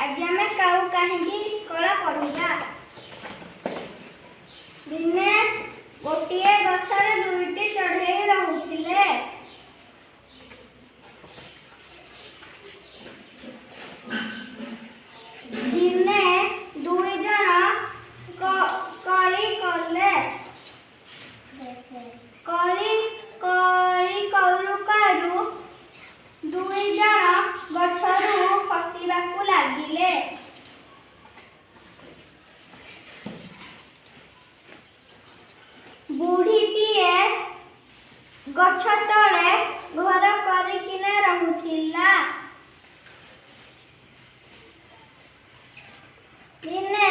आज आम काऊ कहीं कला पढ़ा। दिने गोटे गछरे दुईटी चढ़ई रहुथिले। दिने दुई जण कली कले। कली कली करू करू दुई जण गछरू खसिबाकू लागिले। बुढ़ीटीए गछ तले घर करिकिना रहुथिला। दिने